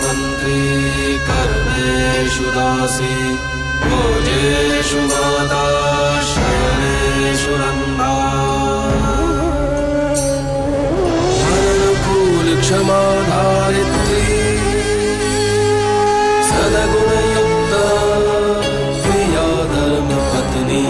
मंत्री कर्मेषु दासी भोजेषु माता शयनेषु रंभा मरणकूल क्षमा धारित्री सदगुणयुक्ता प्रिया धर्मपत्नी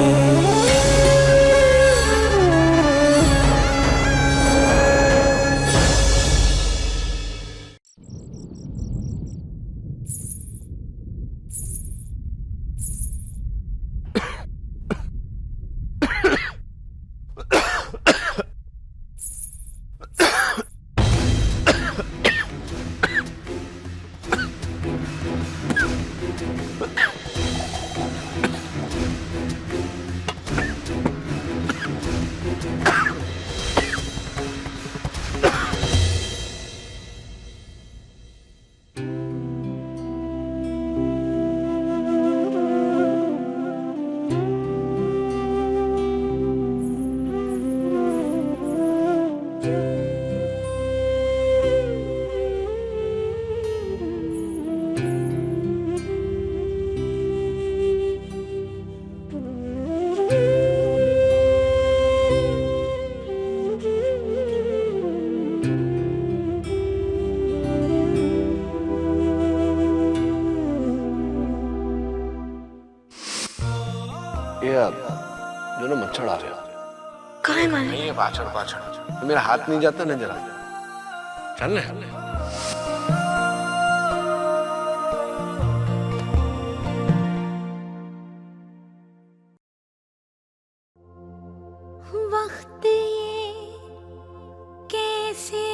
जो ना मच्छर आ रहे हो। कहाँ है मालिक? नहीं है, पाछड़ पाछड़ तो मेरा हाथ नहीं जाता ना जरा। चल ले। वक्त ये कैसे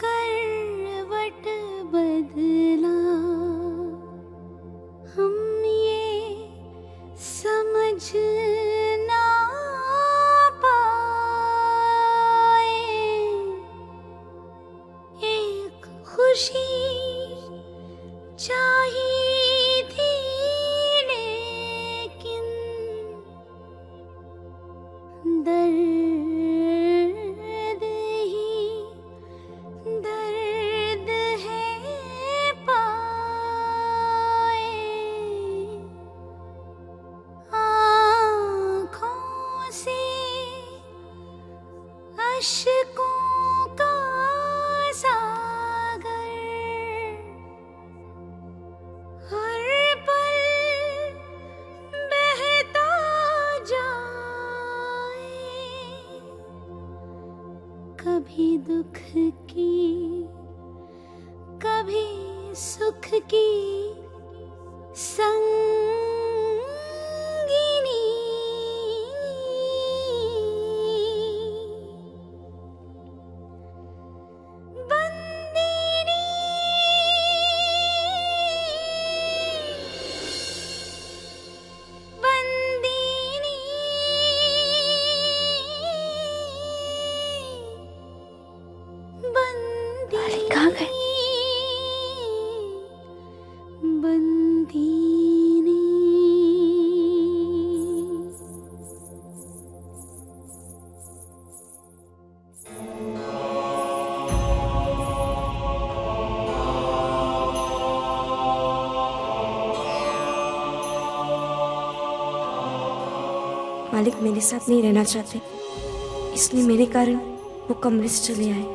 करवट बदला, हम ये समझ ना पाए। एक खुशी चाहिए थी लेकिन दर्द ही दर्द है पाए। आँखों से अश्कों का सागर हर पल बहता जाए। कभी दुख की कभी सुख की संगिनी, बंदिनी बंदिनी बंदिनी। कहाँ गए? बंदिनी। मालिक मेरे साथ नहीं रहना चाहते, इसलिए मेरे कारण वो कमरे से चले आए।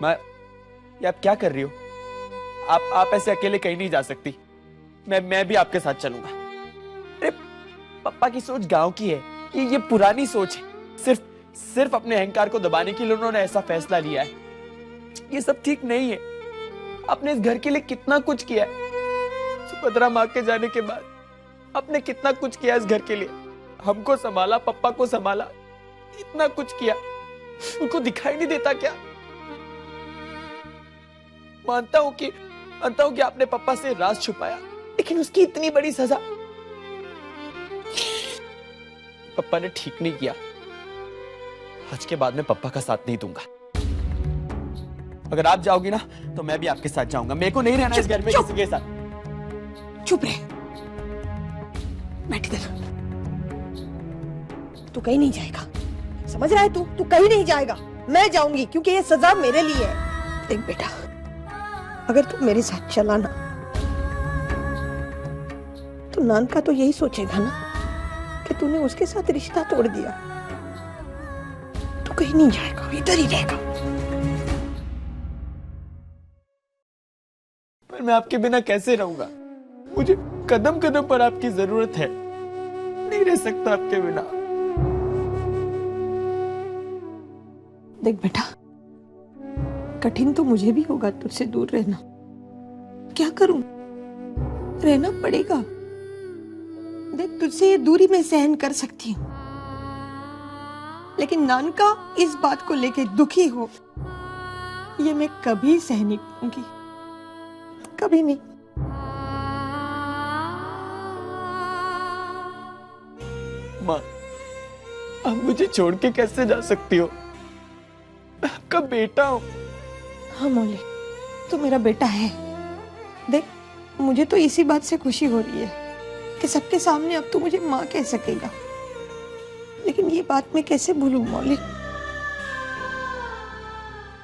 माँ, ये आप क्या कर रही हो? आप ऐसे अकेले कहीं नहीं जा सकती। मैं भी आपके साथ चलूंगा। अरे पापा की सोच गांव की है, ये पुरानी सोच है। सिर्फ अपने अहंकार को दबाने के लिए उन्होंने ऐसा फैसला लिया है। ये सब ठीक नहीं है। आपने इस घर के लिए कितना कुछ किया है। सुभद्रा माँ के जाने के बाद आपने कितना कुछ किया इस घर के लिए। हमको संभाला, पप्पा को संभाला, इतना कुछ किया। उनको दिखाई नहीं देता क्या? मानता हूं कि आपने पापा से राज छुपाया, लेकिन उसकी इतनी बड़ी सजा पापा ने ठीक नहीं किया। आज के बाद में पापा का साथ नहीं दूंगा। अगर आप जाओगी ना तो मैं भी आपके साथ जाऊंगा। मेरे को नहीं रहना इस घर में किसी के साथ। चुप रहे, बैठ इधर। तू कहीं नहीं जाएगा, समझ रहा है? तू कहीं नहीं जाएगा। मैं जाऊंगी क्योंकि ये सजा मेरे लिए है। देख बेटा, अगर तू मेरे साथ चला ना तो नानका तो यही सोचेगा ना कि तूने उसके साथ रिश्ता तोड़ दिया। तू कहीं नहीं जाएगा, इधर ही रहेगा। पर मैं आपके बिना कैसे रहूंगा? मुझे कदम कदम पर आपकी जरूरत है। नहीं रह सकता आपके बिना। देख बेटा, कठिन तो मुझे भी होगा तुझसे दूर रहना। क्या करूं, रहना पड़ेगा। देख, तुझसे ये दूरी मैं सहन कर सकती हूँ, लेकिन नानका इस बात को लेके दुखी हो, ये मैं कभी सहन नहीं करूंगी, कभी नहीं। माँ, आप मुझे छोड़ के कैसे जा सकती हो? मैं आपका बेटा हूं। हाँ मौली, तू मेरा बेटा है। देख, मुझे तो इसी बात से खुशी हो रही है कि सबके सामने अब तू मुझे माँ कह सकेगा, लेकिन ये बात मैं कैसे भूलूं मौली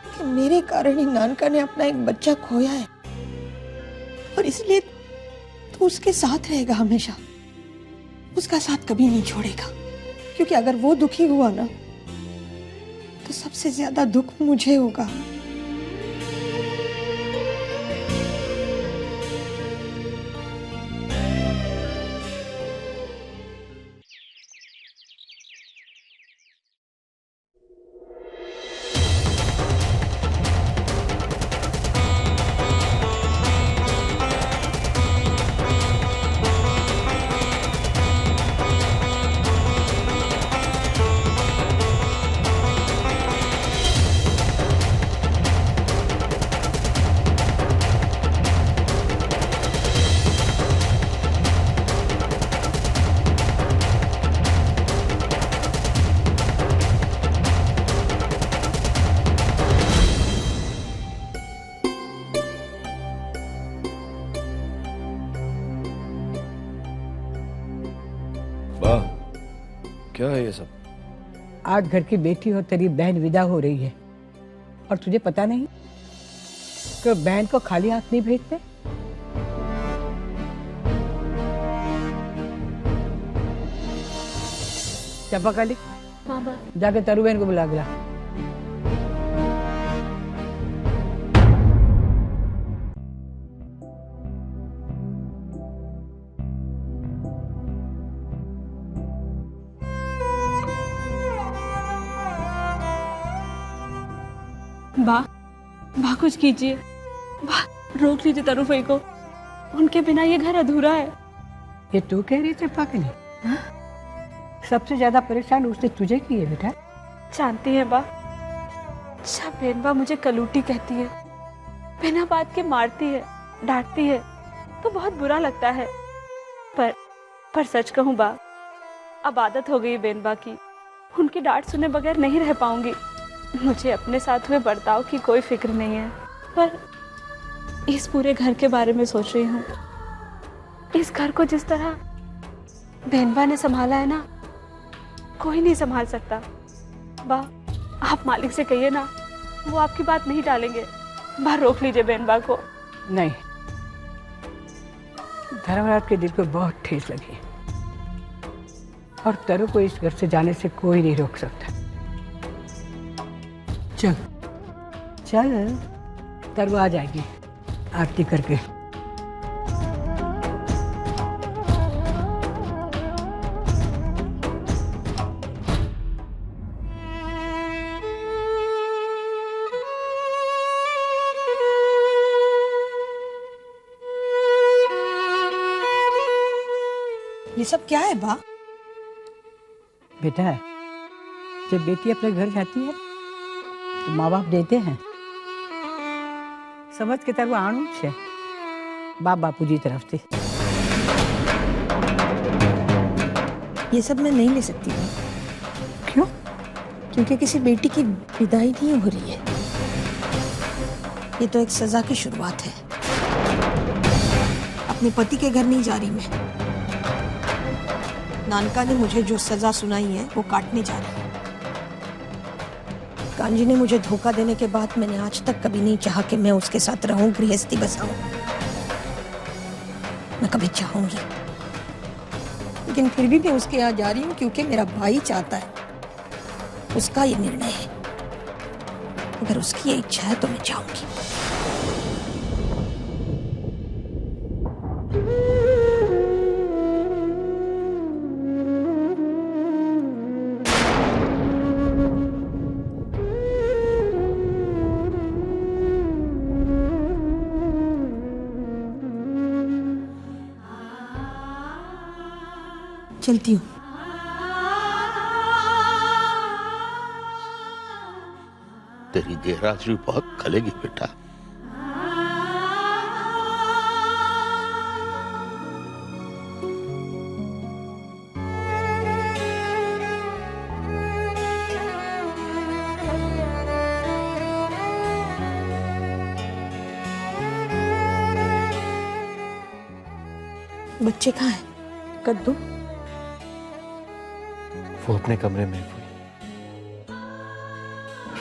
कि मेरे कारण ही नानका ने अपना एक बच्चा खोया है, और इसलिए तू उसके साथ रहेगा हमेशा। उसका साथ कभी नहीं छोड़ेगा, क्योंकि अगर वो दुखी हुआ ना तो सबसे ज्यादा दुख मुझे होगा। क्या है ये सब? आज घर की बेटी और तेरी बहन विदा हो रही है, और तुझे पता नहीं कि बहन को खाली हाथ नहीं भेजते। चंपाकाली, जाके तरु बहन को बुला के ला। बा कुछ कीजिए। बा, रोक लीजिए तरुफई को। उनके बिना ये घर अधूरा है। ये तू कह रही चंपाकाली? सबसे ज्यादा परेशान उसने तुझे की है बेटा। जानती है बा, जब बेनबा मुझे कलूटी कहती है, बिना बात के मारती है, डांटती है, तो बहुत बुरा लगता है। पर सच कहूँ बा, अब आदत हो गई बेनबा की। उनकी डांट सुने बगैर नहीं रह पाऊंगी। मुझे अपने साथ हुए बर्ताव की कोई फिक्र नहीं है, पर इस पूरे घर के बारे में सोच रही हूँ। इस घर को जिस तरह बेनबा ने संभाला है ना, कोई नहीं संभाल सकता। बा, आप मालिक से कहिए ना, वो आपकी बात नहीं टालेंगे। बा, रोक लीजिए बेनबा को। नहीं, धर्मराज के दिल को बहुत ठेस लगी, और तरु को इस घर से जाने से कोई नहीं रोक सकता। चल चल, तरु आ जाएगी आरती करके। ये सब क्या है बा? बेटा, जब बेटी अपने घर जाती है तो माँ बाप देते हैं, समझ के तरह आणु छे बाप बापूजी तरफ से। ये सब मैं नहीं ले सकती बा। क्यों? क्योंकि किसी बेटी की विदाई नहीं हो रही है, ये तो एक सजा की शुरुआत है। अपने पति के घर नहीं जा रही मैं। नानका ने मुझे जो सजा सुनाई है वो काटने जा रही है। कांजी ने मुझे धोखा देने के बाद मैंने आज तक कभी नहीं चाहा कि मैं उसके साथ रहूं, गृहस्थी बसाऊं। मैं कभी चाहूंगी, लेकिन फिर भी मैं उसके यहाँ जा रही हूँ क्योंकि मेरा भाई चाहता है। उसका ये निर्णय है। अगर उसकी ये इच्छा है तो मैं जाऊंगी। चलती हूँ। तेरी गैरहाजिरी बहुत खलेगी बेटा। बच्चे कहाँ हैं? कद्दू? वो अपने कमरे में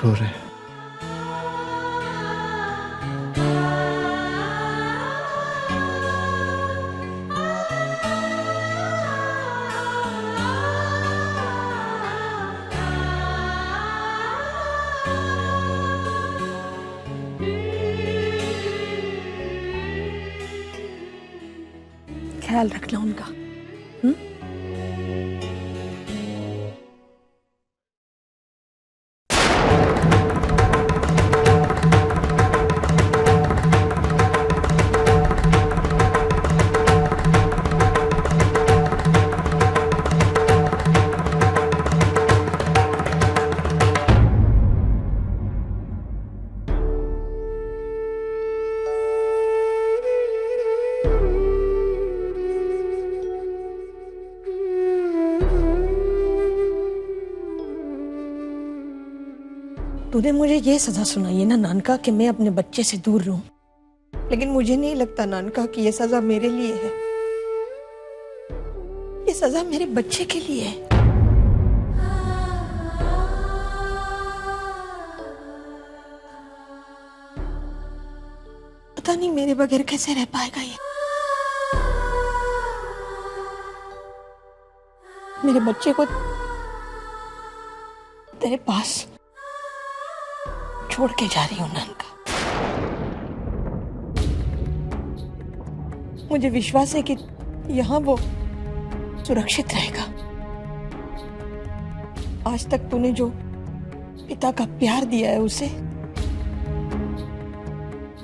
रो रहे हैं। ख्याल रखना उनका। तूने मुझे ये सजा सुनाई है ना नानका कि मैं अपने बच्चे से दूर रहूं, लेकिन मुझे नहीं लगता नानका कि ये सजा मेरे लिए है। ये सजा मेरे बच्चे के लिए है। पता नहीं मेरे बगैर कैसे रह पाएगा ये। मेरे बच्चे को तेरे पास छोड़ के जा रही हूं नानका। मुझे विश्वास है कि यहां वो सुरक्षित रहेगा। आज तक तूने जो पिता का प्यार दिया है उसे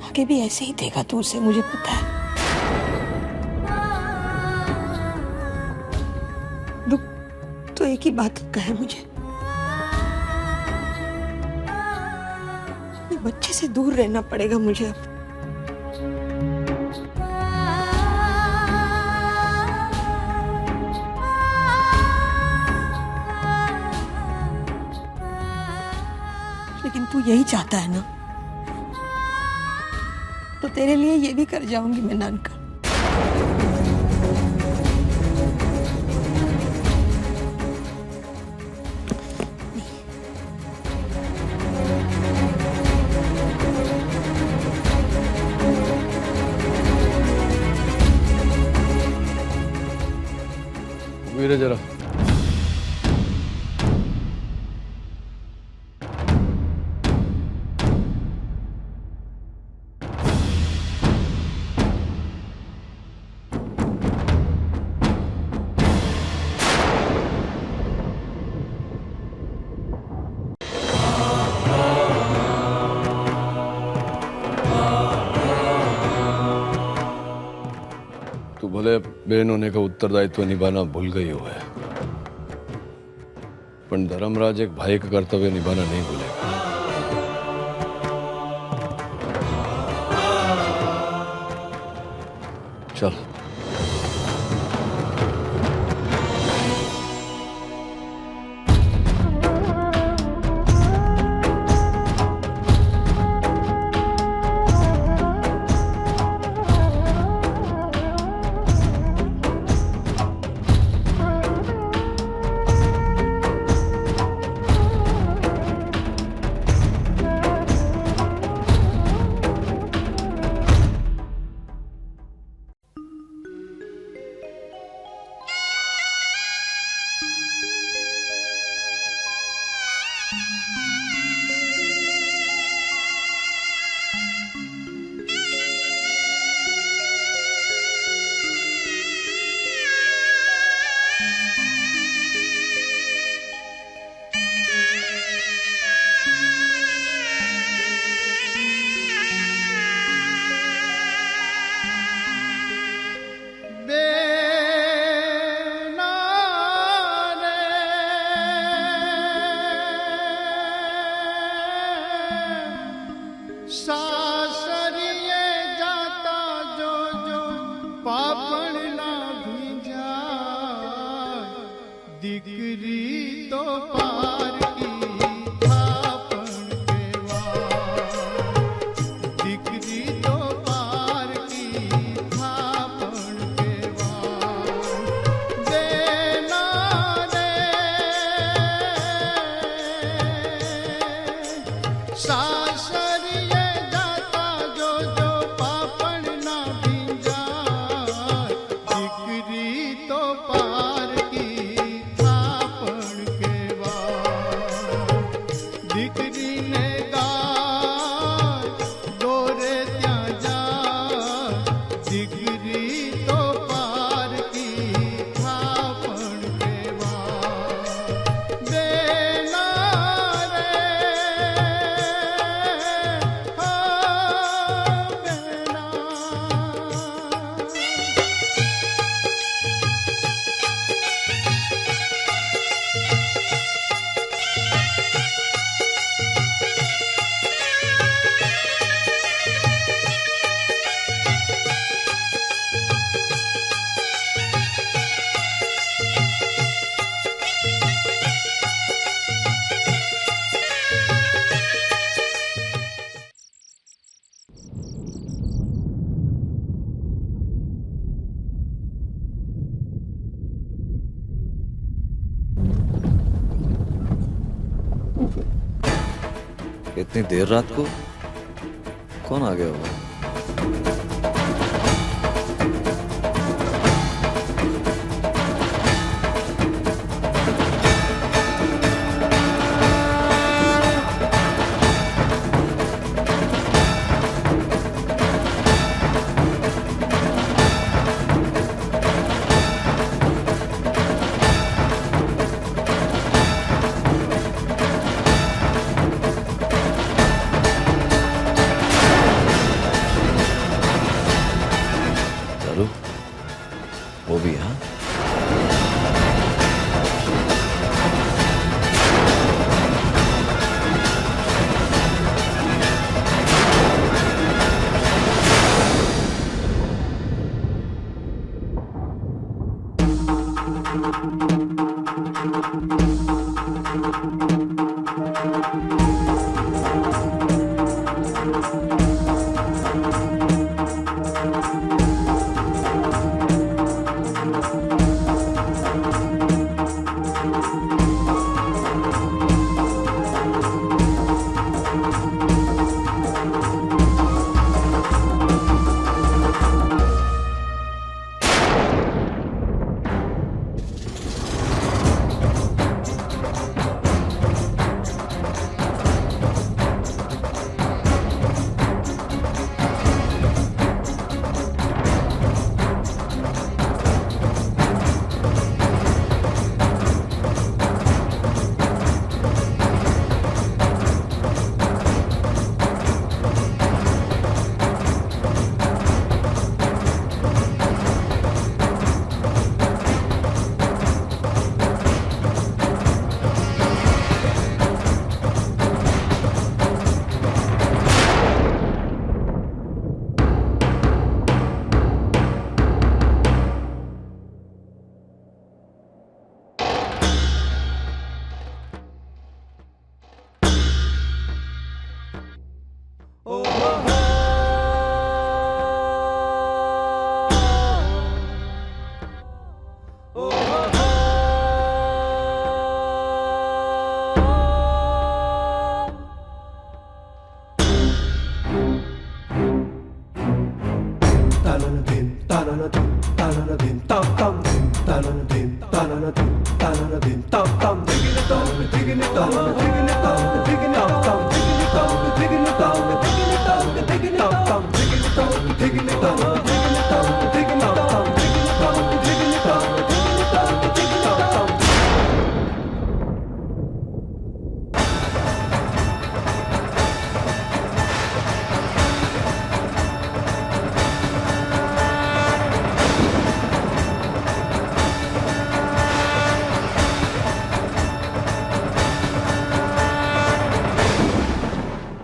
आगे भी ऐसे ही देगा तू उसे, मुझे पता है। दुख तो एक ही बात का है मुझे, बच्चे से दूर रहना पड़ेगा मुझे अब। लेकिन तू यही चाहता है ना, तो तेरे लिए ये भी कर जाऊंगी मैं नानका। वीरे जरा भले बहन होने का उत्तरदायित्व निभाना भूल गई हो है, पर धर्मराज एक भाई का कर्तव्य निभाना नहीं भूलेगा। चल। इतनी देर रात को कौन आ गया होगा? वो भी हाँ। ताना दिन ताना दिन ताम ताम दिगिन ताम दिगिन ताम